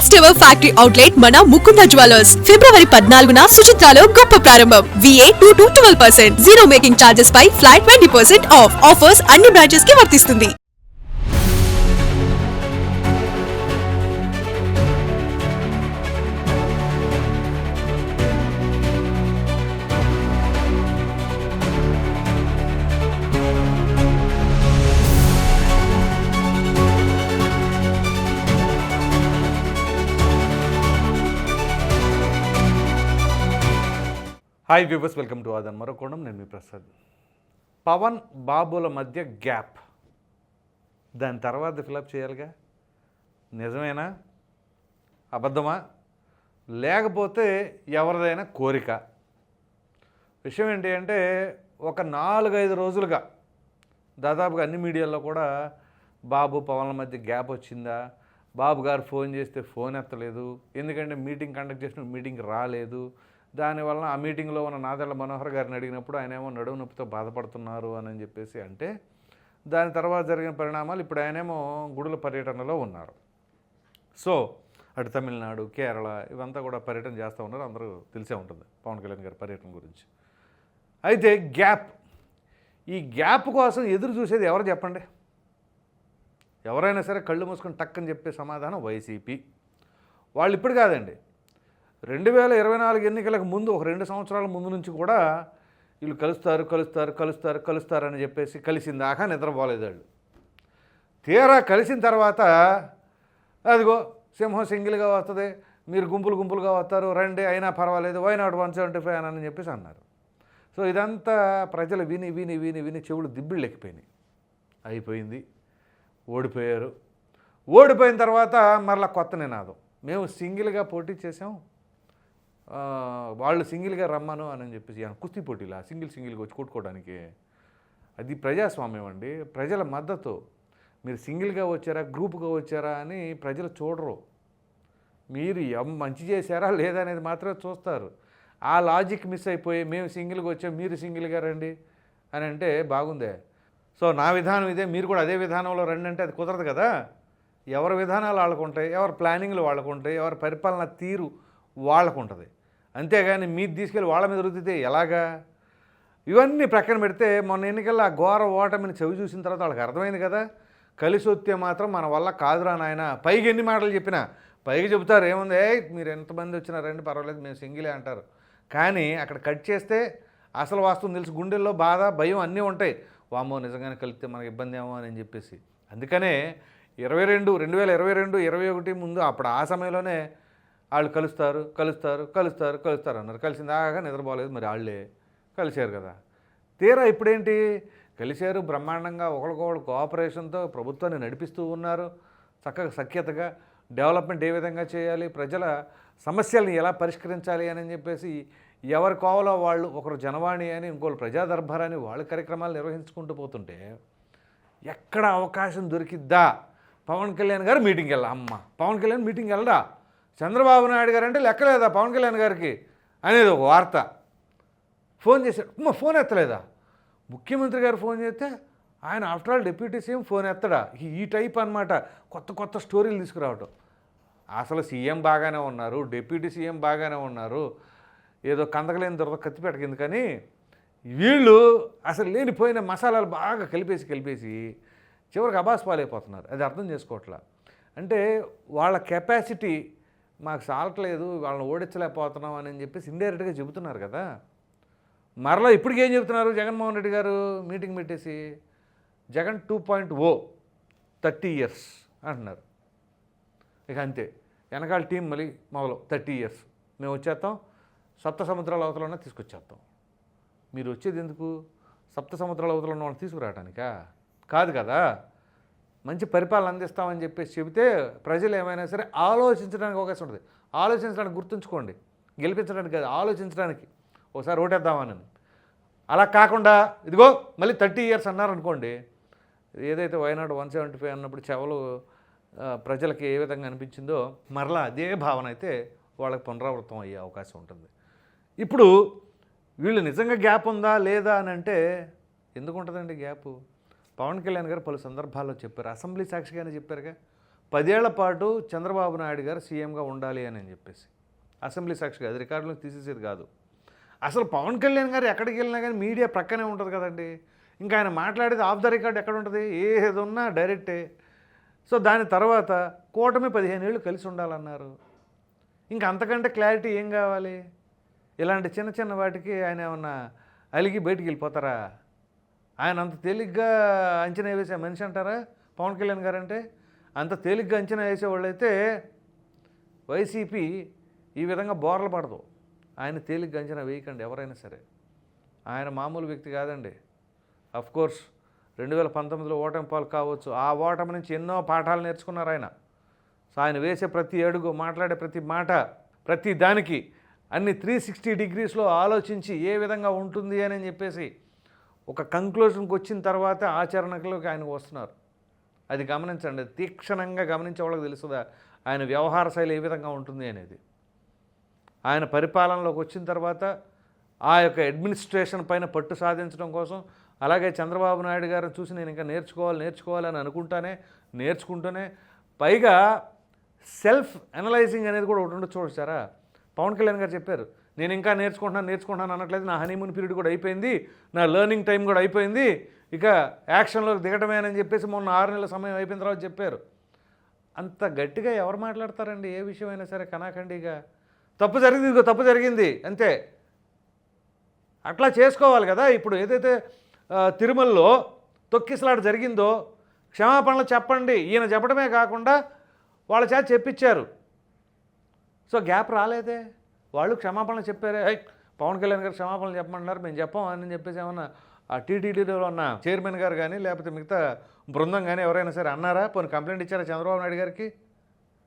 First ever factory outlet మన Mukunda jewellers ఫిబ్రవరి 14న సుచిత్రాలో గొప్ప ప్రారంభం. VA 2 to 12%, zero making charges పై ఫ్లాట్ 20% ఆఫ్. ఆఫర్స్ అన్ని బ్రాంచెస్ కి వర్తిస్తుంది. Hi viewers, welcome to Aadhan మరొకోణం. నేను మీ ప్రసాద్. పవన్ బాబుల మధ్య గ్యాప్, దాని తర్వాత ఫిలప్ చేయాలిగా. నిజమేనా, అబద్ధమా, లేకపోతే ఎవరిదైనా కోరిక? విషయం ఏంటి అంటే, ఒక 4-5 రోజులుగా దాదాపుగా అన్ని మీడియాల్లో కూడా బాబు పవన్ల మధ్య గ్యాప్ వచ్చిందా, బాబు గారు ఫోన్ చేస్తే ఫోన్ ఎత్తలేదు, ఎందుకంటే మీటింగ్ కండక్ట్ చేసిన మీటింగ్ రాలేదు, దానివల్ల ఆ మీటింగ్లో ఉన్న నాదెళ్ల మనోహర్ గారిని అడిగినప్పుడు ఆయనేమో నడుము నొప్పితో బాధపడుతున్నారు అని చెప్పేసి అంటే, దాని తర్వాత జరిగిన పరిణామాలు ఇప్పుడు ఆయనేమో గుడుల పర్యటనలో ఉన్నారు. సో అటు తమిళనాడు, కేరళ ఇవంతా కూడా పర్యటన చేస్తూ ఉన్నారు. అందరూ తెలిసే ఉంటుంది పవన్ కళ్యాణ్ గారి పర్యటన గురించి. అయితే గ్యాప్, ఈ గ్యాప్ కోసం ఎదురు చూసేది ఎవరు చెప్పండి? ఎవరైనా సరే కళ్ళు మూసుకొని టక్కని చెప్పే సమాధానం వైసీపీ వాళ్ళు. ఇప్పుడు కాదండి, 2024 ఎన్నికలకు ముందు ఒక 2 సంవత్సరాల ముందు నుంచి కూడా వీళ్ళు కలుస్తారు అని చెప్పేసి కలిసిన దాకా నిద్రపోలేదు వాళ్ళు. తీరా కలిసిన తర్వాత అదిగో సింహం సింగిల్గా వస్తుంది, మీరు గుంపులుగా వస్తారు, రండి, అయినా పర్వాలేదు, వై నాట్ 175 అని చెప్పేసి అన్నారు. సో ఇదంతా ప్రజలు విని చెవులు దిబ్బిళ్ళు ఎక్కిపోయినాయి. అయిపోయింది, ఓడిపోయారు. ఓడిపోయిన తర్వాత మరలా కొత్త నినాదం, మేము సింగిల్గా పోటీ చేసాం, వాళ్ళు సింగిల్గా రమ్మను అని చెప్పేసి. కుస్తీ పోటీలా సింగిల్గా వచ్చి కొట్టుకోవడానికి? అది ప్రజాస్వామ్యం అండి, ప్రజల మద్దతు. మీరు సింగిల్గా వచ్చారా, గ్రూప్గా వచ్చారా అని ప్రజలు చూడరు. మీరు మంచి చేశారా లేదా అనేది మాత్రమే చూస్తారు. ఆ లాజిక్ మిస్ అయిపోయి మేము సింగిల్గా వచ్చాం, మీరు సింగిల్గా రండి అని అంటే బాగుందే. సో నా విధానం ఇదే, మీరు కూడా అదే విధానంలో రండి అంటే అది కుదరదు కదా. ఎవరి విధానాలు వాళ్ళకుంటాయి, ఎవరి ప్లానింగ్లు వాళ్ళకుంటాయి, ఎవరి పరిపాలన తీరు వాళ్ళకు ఉంటుంది. అంతేగాని మీరు తీసుకెళ్ళి వాళ్ళ మీద రుద్దితే ఎలాగా? ఇవన్నీ ప్రక్కన పెడితే మొన్న ఎన్నికల్లో ఆ ఘోర ఓటమిని చవి చూసిన తర్వాత వాళ్ళకి అర్థమైంది కదా, కలిసి వస్తే మాత్రం మన వల్ల కాదురా నాయన. పైకి ఎన్ని మాటలు చెప్పినా పైకి చెబుతారు, ఏముంది, మీరు ఎంతమంది వచ్చినా రండి పర్వాలేదు, మేము సింగిలే అంటారు. కానీ అక్కడ కట్ చేస్తే అసలు వాస్తవం తెలిసి గుండెల్లో బాధ, భయం అన్నీ ఉంటాయి. వామ్మో నిజంగానే కలిస్తే మనకి ఇబ్బంది ఏమో అని చెప్పేసి. అందుకనే 2022-21 ముందు అప్పుడు ఆ సమయంలోనే వాళ్ళు కలుస్తారు అన్నారు. కలిసిన దాకా నిద్రపోలేదు, మరి వాళ్ళే కలిశారు కదా. తీరా ఇప్పుడేంటి, కలిశారు బ్రహ్మాండంగా, ఒకరికొకరు కోఆపరేషన్తో ప్రభుత్వాన్ని నడిపిస్తూ ఉన్నారు. చక్కగా సఖ్యతగా డెవలప్మెంట్ ఏ విధంగా చేయాలి, ప్రజల సమస్యలను ఎలా పరిష్కరించాలి అని చెప్పేసి ఎవరి కోవలో వాళ్ళు, ఒకరు జనవాణి అని, ఇంకోళ్ళు ప్రజా దర్బార్ అని వాళ్ళ కార్యక్రమాలు నిర్వహించుకుంటూ పోతుంటే ఎక్కడ అవకాశం దొరికిద్దా పవన్ కళ్యాణ్ గారు మీటింగ్కి వెళ్ళా, అమ్మ పవన్ కళ్యాణ్ మీటింగ్కి వెళ్ళడా, చంద్రబాబు నాయుడు గారు అంటే లెక్కలేదా పవన్ కళ్యాణ్ గారికి అనేది ఒక వార్త. ఫోన్ చేశాడు, ఫోన్ ఎత్తలేదా? ముఖ్యమంత్రి గారు ఫోన్ చేస్తే ఆయన after all deputy CM phone ఎత్తడా? ఈ టైప్ అనమాట, కొత్త స్టోరీలు తీసుకురావటం. అసలు సీఎం బాగానే ఉన్నారు, డిప్యూటీ సీఎం బాగానే ఉన్నారు, ఏదో కందకలేని దొరక కత్తిపెట్టకింది. కానీ వీళ్ళు అసలు లేనిపోయిన మసాలాలు బాగా కలిపేసి చివరికి అబాస్ పాలైపోతున్నారు. అది అర్థం చేసుకోవట్లా. అంటే వాళ్ళ కెపాసిటీ మాకు సాలట్లేదు, వాళ్ళని ఓడించలేకపోతున్నాం అని చెప్పేసి ఇండైరెక్ట్గా చెబుతున్నారు కదా. మరలా ఇప్పటికి ఏం చెబుతున్నారు, జగన్మోహన్ రెడ్డి గారు మీటింగ్ పెట్టేసి జగన్ 2.0 30 years అంటున్నారు. ఇక అంతే, వెనకాల టీం మళ్ళీ మొదలు 30 years మేము వచ్చేస్తాం, సప్త సముద్రాల అవతలన్నా తీసుకొచ్చేస్తాం. మీరు వచ్చేది ఎందుకు? సప్త సముద్రాల అవతల ఉన్న వాళ్ళని తీసుకురావడానికా? కాదు కదా. మంచి పరిపాలన అందిస్తామని చెప్పేసి చెబితే ప్రజలు ఏమైనా సరే ఆలోచించడానికి అవకాశం ఉంటుంది. ఆలోచించడానికి, గుర్తుంచుకోండి, గెలిపించడానికి కాదు, ఆలోచించడానికి ఒకసారి ఓటేద్దామని. అలా కాకుండా ఇదిగో మళ్ళీ 30 years అన్నారనుకోండి, ఏదైతే వైనాడు 175 అన్నప్పుడు చెవలు ప్రజలకి ఏ విధంగా అనిపించిందో మరలా అదే భావన అయితే వాళ్ళకి పునరావృతం అయ్యే అవకాశం ఉంటుంది. ఇప్పుడు వీళ్ళు నిజంగా గ్యాప్ ఉందా లేదా అని అంటే ఎందుకు ఉంటుందండి గ్యాపు? పవన్ కళ్యాణ్ గారు పలు సందర్భాల్లో చెప్పారు, అసెంబ్లీ సాక్షిగానే చెప్పారుగా, 10 ఏళ్ల పాటు చంద్రబాబు నాయుడు గారు సీఎంగా ఉండాలి అని చెప్పేసి అసెంబ్లీ సాక్షిగా, అది రికార్డులోకి తీసేసేది కాదు. అసలు పవన్ కళ్యాణ్ గారు ఎక్కడికి వెళ్ళినా కానీ మీడియా ప్రక్కనే ఉంటుంది కదండి. ఇంకా ఆయన మాట్లాడేది ఆఫ్ ద రికార్డ్ ఎక్కడ ఉంటుంది, ఏది ఉన్నా డైరెక్టే. సో దాని తర్వాత కూటమి 15 ఏళ్ళు కలిసి ఉండాలన్నారు. ఇంకా అంతకంటే క్లారిటీ ఏం కావాలి? ఇలాంటి చిన్న చిన్న వాటికి ఆయన ఏమన్నా అలిగి బయటికి వెళ్ళిపోతారా? ఆయన అంత తేలిగ్గా అంచనా వేసే మనిషి అంటారా పవన్ కళ్యాణ్ గారు అంటే? అంత తేలిగ్గా అంచనా వేసేవాళ్ళు అయితే వైసీపీ ఈ విధంగా బోర్లు పడదు. ఆయన తేలిగ్గా అంచనా వేయకండి ఎవరైనా సరే. ఆయన మామూలు వ్యక్తి కాదండి. అఫ్కోర్స్ 2019లో ఓటమి పాలు కావచ్చు, ఆ ఓటమి నుంచి ఎన్నో పాఠాలు నేర్చుకున్నారు ఆయన. సో ఆయన వేసే ప్రతి అడుగు, మాట్లాడే ప్రతి మాట, ప్రతి దానికి అన్ని 360 డిగ్రీస్లో ఆలోచించి ఏ విధంగా ఉంటుంది అని చెప్పేసి ఒక కంక్లూజన్కి వచ్చిన తర్వాత ఆచరణలోకి ఆయన వస్తున్నారు. అది గమనించండి, తీక్షణంగా గమనించే వాళ్ళకి తెలుస్తుందా ఆయన వ్యవహార శైలి ఏ విధంగా ఉంటుంది అనేది. ఆయన పరిపాలనలోకి వచ్చిన తర్వాత ఆ యొక్క అడ్మినిస్ట్రేషన్ పైన పట్టు సాధించడం కోసం, అలాగే చంద్రబాబు నాయుడు గారిని చూసి నేను ఇంకా నేర్చుకోవాలి అని నేర్చుకుంటూనే పైగా సెల్ఫ్ అనలైజింగ్ అనేది కూడా ఒకటి ఉండదు. చూసారా, పవన్ కళ్యాణ్ గారు చెప్పారు, నేను ఇంకా నేర్చుకుంటున్నాను అనట్లేదు, నా హనీమూన్ పీరియడ్ కూడా అయిపోయింది, నా లెర్నింగ్ టైం కూడా అయిపోయింది, ఇక యాక్షన్లోకి దిగటమేనని చెప్పేసి మొన్న 6 నెలల సమయం అయిపోయిన తర్వాత చెప్పారు. అంత గట్టిగా ఎవరు మాట్లాడతారండి ఏ విషయమైనా సరే కనాఖండిగా? తప్పు జరిగింది, ఇదిగో తప్పు జరిగింది అంతే. అట్లా చేసుకోవాలి కదా. ఇప్పుడు ఏదైతే తిరుమలలో తొక్కిసలాట జరిగిందో క్షమాపణలు చెప్పండి ఈయన చెప్పడమే కాకుండా వాళ్ళ చేత చెప్పించారు. సో గ్యాప్ రాలేదే, వాళ్ళు క్షమాపణలు చెప్పారే. పవన్ కళ్యాణ్ గారు క్షమాపణలు చెప్పమంటున్నారు, మేము చెప్పాం అని చెప్పేసి ఏమన్నా ఆ టీటీడీలో ఉన్న చైర్మన్ గారు కానీ లేకపోతే మిగతా బృందం కానీ ఎవరైనా సరే అన్నారా? పోనీ కంప్లైంట్ ఇచ్చారా చంద్రబాబు నాయుడు గారికి?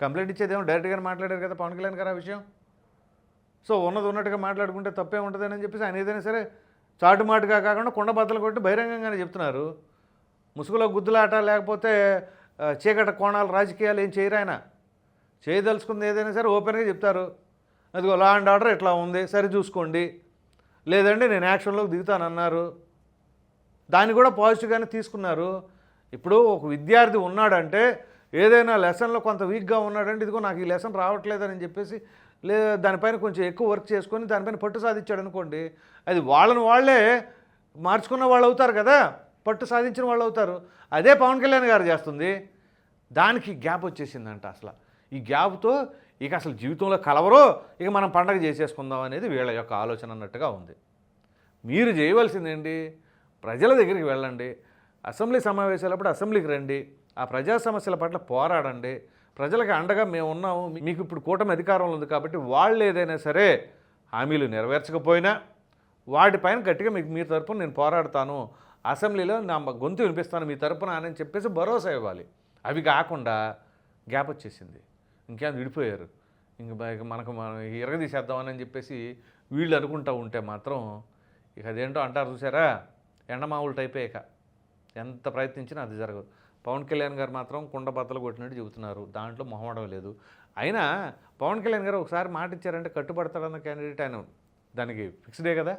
కంప్లైంట్ ఇచ్చేదేమో డైరెక్ట్గానే మాట్లాడారు కదా పవన్ కళ్యాణ్ గారు ఆ విషయం. సో ఉన్నట్టుగా మాట్లాడుకుంటే తప్పే ఉంటుందని చెప్పేసి ఆయన ఏదైనా సరే చాటుమాటుగా కాకుండా కుండ బద్దలు కొట్టి బహిరంగంగానే చెప్తున్నారు. ముసుగులో గుద్దులాట లేకపోతే చీకట కోణాలు రాజకీయాలు ఏం చేయరు ఆయన. చేయదలుచుకుంది ఏదైనా సరే ఓపెన్గా చెప్తారు. అదిగో లా అండ్ ఆర్డర్ ఇట్లా ఉంది, సరి చూసుకోండి, లేదంటే నేను యాక్షన్లోకి దిగుతానన్నారు. దాన్ని కూడా పాజిటివ్గానే తీసుకున్నారు. ఇప్పుడు ఒక విద్యార్థి ఉన్నాడంటే ఏదైనా లెసన్లో కొంత వీక్గా ఉన్నాడంటే ఇదిగో నాకు ఈ లెసన్ రావట్లేదని చెప్పేసి దానిపైన కొంచెం ఎక్కువ వర్క్ చేసుకొని దానిపైన పట్టు సాధించాడు అనుకోండి, అది వాళ్ళే మార్చుకున్న వాళ్ళు అవుతారు కదా, పట్టు సాధించిన వాళ్ళు అవుతారు. అదే పవన్ కళ్యాణ్ గారు చేస్తుంది. దానికి గ్యాప్ వచ్చేసిందంట. అసలు ఈ గ్యాప్తో ఇక అసలు జీవితంలో కలవరో, ఇక మనం పండగ చేసేసుకుందాం అనేది వీళ్ళ యొక్క ఆలోచన అన్నట్టుగా ఉంది. మీరు చేయవలసిందేంటి? ప్రజల దగ్గరికి వెళ్ళండి, అసెంబ్లీ సమావేశాలప్పుడు అసెంబ్లీకి రండి, ఆ ప్రజా సమస్యల పట్ల పోరాడండి, ప్రజలకు అండగా మేము ఉన్నాము, మీకు ఇప్పుడు కూటమి అధికారంలో ఉంది కాబట్టి వాళ్ళు ఏదైనా సరే హామీలు నెరవేర్చకపోయినా వాటిపైన గట్టిగా మీ తరపున నేను పోరాడతాను, అసెంబ్లీలో నా గొంతు వినిపిస్తాను మీ తరపున అని చెప్పేసి భరోసా ఇవ్వాలి. అవి కాకుండా గ్యాప్ వచ్చేసింది, ఇంకేం విడిపోయారు, ఇంక మనం ఇరగదీసేద్దామని చెప్పేసి వీళ్ళు అనుకుంటూ ఉంటే మాత్రం ఇక అదేంటో అంటారు చూసారా, ఎండమావులు టైపే. ఇక ఎంత ప్రయత్నించినా అది జరగదు. పవన్ కళ్యాణ్ గారు మాత్రం కుండ బద్దలు కొట్టినట్టు చెబుతున్నారు, దాంట్లో మొహమాటం లేదు. అయినా పవన్ కళ్యాణ్ గారు ఒకసారి మాట ఇచ్చారంటే కట్టుబడతాడన్న క్యాండిడేట్ ఆయన, దానికి ఫిక్స్డే కదా.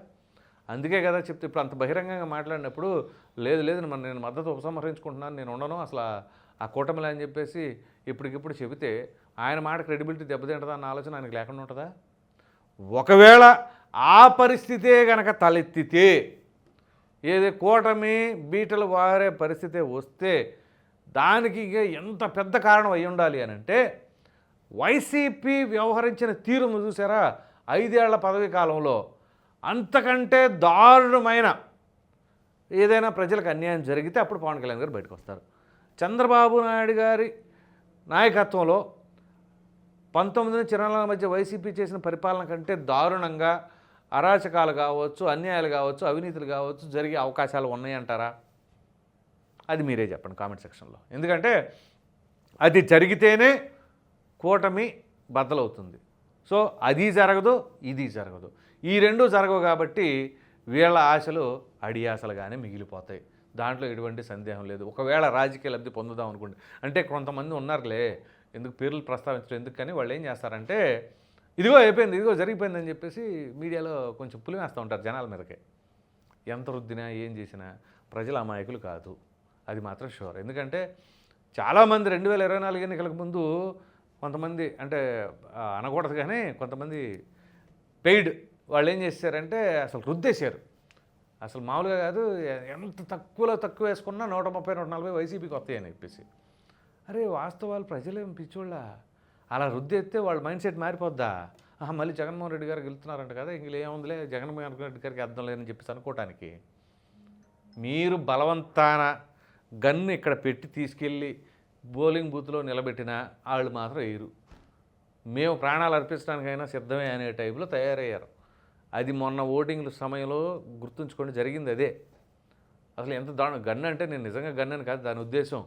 అందుకే కదా చెప్తే ఇప్పుడు అంత బహిరంగంగా మాట్లాడినప్పుడు లేదు నేను మద్దతు ఉపసంహరించుకుంటున్నాను, నేను ఉండను అసలు ఆ కూటమిలో అని చెప్పేసి ఇప్పటికిప్పుడు చెబితే ఆయన మాట క్రెడిబిలిటీ దెబ్బతింటుందా అన్న ఆలోచన ఆయనకు లేకుండా ఉంటుందా? ఒకవేళ ఆ పరిస్థితే కనుక తలెత్తితే, ఏది కూటమి బీటలు వారే పరిస్థితే వస్తే దానికి ఎంత పెద్ద కారణం అయి ఉండాలి అని అంటే వైసీపీ వ్యవహరించిన తీరును చూసారా 5 ఏళ్ల పదవీ కాలంలో, అంతకంటే దారుణమైన ఏదైనా ప్రజలకు అన్యాయం జరిగితే అప్పుడు పవన్ కళ్యాణ్ గారు బయటకు వస్తారు. చంద్రబాబు నాయుడు గారి నాయకత్వంలో 19 నుంచి 24 మధ్య వైసీపీ చేసిన పరిపాలన కంటే దారుణంగా అరాచకాలు కావచ్చు, అన్యాయాలు కావచ్చు, అవినీతులు కావచ్చు జరిగే అవకాశాలు ఉన్నాయంటారా? అది మీరే చెప్పండి కామెంట్ సెక్షన్లో. ఎందుకంటే అది జరిగితేనే కూటమి బద్దలవుతుంది. సో అది జరగదు, ఇది జరగదు, ఈ రెండూ జరగవు కాబట్టి వీళ్ళ ఆశలు అడియాసలుగానే మిగిలిపోతాయి. దాంట్లో ఎటువంటి సందేహం లేదు. ఒకవేళ రాజకీయ లబ్ధి పొందుదాం అనుకోండి అంటే కొంతమంది ఉన్నారులే, ఎందుకు పేర్లు ప్రస్తావించడం ఎందుకు, కానీ వాళ్ళు ఏం చేస్తారంటే ఇదిగో అయిపోయింది, ఇదిగో జరిగిపోయిందని చెప్పేసి మీడియాలో కొంచెం పులిమేస్తూ ఉంటారు జనాల మీదకే. ఎంత రుద్దినా ఏం చేసినా ప్రజల అమాయకులు కాదు, అది మాత్రం షూర్. ఎందుకంటే చాలామంది 2024 ఎన్నికలకు ముందు కొంతమంది అంటే అనకూడదు కానీ కొంతమంది పెయిడ్ వాళ్ళు ఏం చేశారంటే అసలు రుద్దేశారు. అసలు మామూలుగా కాదు, ఎంత తక్కువ వేసుకున్నా 130, 140 వైసీపీకి వస్తాయని చెప్పేసి. అరే వాస్తవాలు ప్రజలేం పిచ్చోళ్ళ అలా రుద్దెత్తే వాళ్ళ మైండ్ సెట్ మారిపోద్దా? మళ్ళీ జగన్మోహన్ రెడ్డి గారు గెలుస్తున్నారంట కదా, ఇంక ఏముందిలే జగన్మోహన్ రెడ్డి గారికి అర్థం లేదని చెప్పేసి అనుకోవటానికి. మీరు బలవంతాన గన్ను ఇక్కడ పెట్టి తీసుకెళ్ళి బౌలింగ్ బూత్లో నిలబెట్టినా వాళ్ళు మాత్రం వేయరు. మేము ప్రాణాలు అర్పించడానికైనా సిద్ధమే అనే టైపులో తయారయ్యారు. అది మొన్న ఓటింగ్ల సమయంలో గుర్తుంచుకోండి, జరిగింది అదే. అసలు ఎంత దారుణం, గన్ను అంటే నేను నిజంగా గన్ను అని కాదు దాని ఉద్దేశం.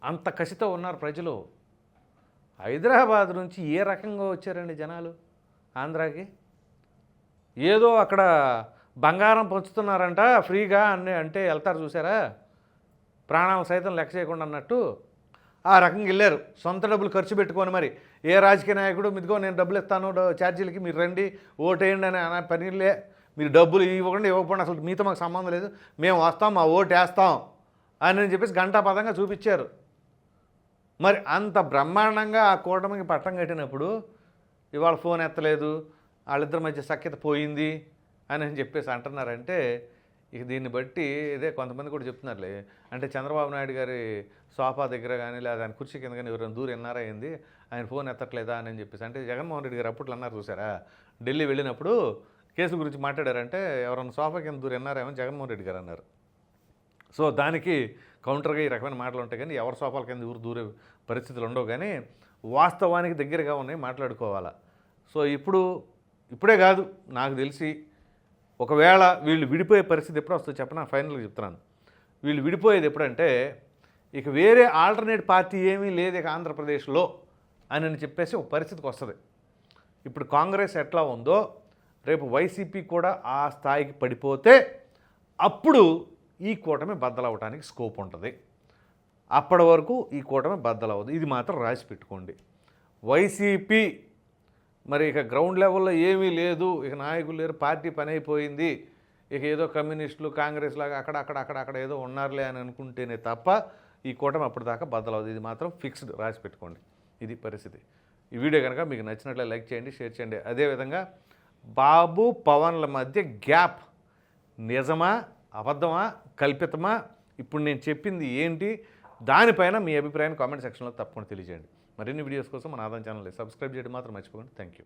అంత కసితో ఉన్నారు ప్రజలు. హైదరాబాద్ నుంచి ఏ రకంగా వచ్చారండి జనాలు ఆంధ్రాకి? ఏదో అక్కడ బంగారం పంచుతున్నారంట ఫ్రీగా అంటే వెళ్తారు చూసారా, ప్రాణాలు సైతం లెక్క చేయకుండా అన్నట్టు ఆ రకంగా వెళ్ళారు. సొంత డబ్బులు ఖర్చు పెట్టుకొని మరి ఏ రాజకీయ నాయకుడు ఇదిగో నేను డబ్బులు ఇస్తాను ఛార్జీలకి మీరు రండి ఓటేయండి అని పనిలే. మీరు డబ్బులు ఇవ్వకుండా అసలు మీతో మాకు సంబంధం లేదు, మేము వస్తాం మా ఓటు వేస్తాం అని చెప్పేసి గంటాపదంగా చూపించారు. మరి అంత బ్రహ్మాండంగా ఆ కూటమికి పట్టం కట్టినప్పుడు ఇవాళ ఫోన్ ఎత్తలేదు, వాళ్ళిద్దరి మధ్య సఖ్యత పోయింది అని చెప్పేసి అంటున్నారంటే ఇక దీన్ని బట్టి ఇదే కొంతమంది కూడా చెప్తున్నారులే, అంటే చంద్రబాబు నాయుడు గారి సోఫా దగ్గర కానీ లేదా ఆయన కుర్చీ కింద కానీ ఎవరైనా దూరం ఎన్నారా అయింది, ఆయన ఫోన్ ఎత్తట్లేదా అని చెప్పేసి. అంటే జగన్మోహన్ రెడ్డి గారు అప్పట్లో అన్నారు చూసారా, ఢిల్లీ వెళ్ళినప్పుడు కేసు గురించి మాట్లాడారంటే ఎవరైనా సోఫా కింద దూరం ఎన్నారేమో జగన్మోహన్ రెడ్డి గారు అన్నారు. సో దానికి కౌంటర్గా ఈ రకమైన మాటలు ఉంటాయి, కానీ ఎవరి సోఫాల కింద ఊరు దూరే పరిస్థితులు ఉండవు, కానీ వాస్తవానికి దగ్గరగా ఉన్నాయి మాట్లాడుకోవాలా. సో ఇప్పుడే కాదు నాకు తెలిసి ఒకవేళ వీళ్ళు విడిపోయే పరిస్థితి ఎప్పుడు వస్తుందో చెప్పనా, ఫైనల్గా చెప్తున్నాను. వీళ్ళు విడిపోయేది ఎప్పుడంటే ఇక వేరే ఆల్టర్నేట్ పార్టీ ఏమీ లేదు ఇక ఆంధ్రప్రదేశ్లో అని చెప్పేసి ఒక పరిస్థితికి వస్తుంది. ఇప్పుడు కాంగ్రెస్ ఎట్లా ఉందో రేపు వైసీపీ కూడా ఆ స్థాయికి పడిపోతే అప్పుడు ఈ కూటమి బద్దలవడానికి స్కోప్ ఉంటుంది. అప్పటి వరకు ఈ కూటమి బద్దలవదు, ఇది మాత్రం రాసి పెట్టుకోండి. వైసీపీ మరి ఇక గ్రౌండ్ లెవెల్లో ఏమీ లేదు, ఇక నాయకులు లేరు, పార్టీ పని అయిపోయింది, ఇక ఏదో కమ్యూనిస్టులు కాంగ్రెస్ లాగా అక్కడ ఏదో ఉన్నారులే అని అనుకుంటేనే తప్ప ఈ కూటమి అప్పటిదాకా బద్దలవదు, ఇది మాత్రం ఫిక్స్డ్, రాసి పెట్టుకోండి. ఇది పరిస్థితి. ఈ వీడియో కనుక మీకు నచ్చినట్లే లైక్ చేయండి, షేర్ చేయండి. అదేవిధంగా బాబు పవన్ల మధ్య గ్యాప్ నిజమా అబద్ధమా కల్పితమా, ఇప్పుడు నేను చెప్పింది ఏంటి, దానిపైన మీ అభిప్రాయాన్ని కామెంట్ సెక్షన్లో తప్పకుండా తెలియజేయండి. మరిన్ని వీడియోస్ కోసం మన ఆదాయం ఛానల్ని సబ్స్క్రైబ్ చేయడం మాత్రం మర్చిపోకండి. Thank you.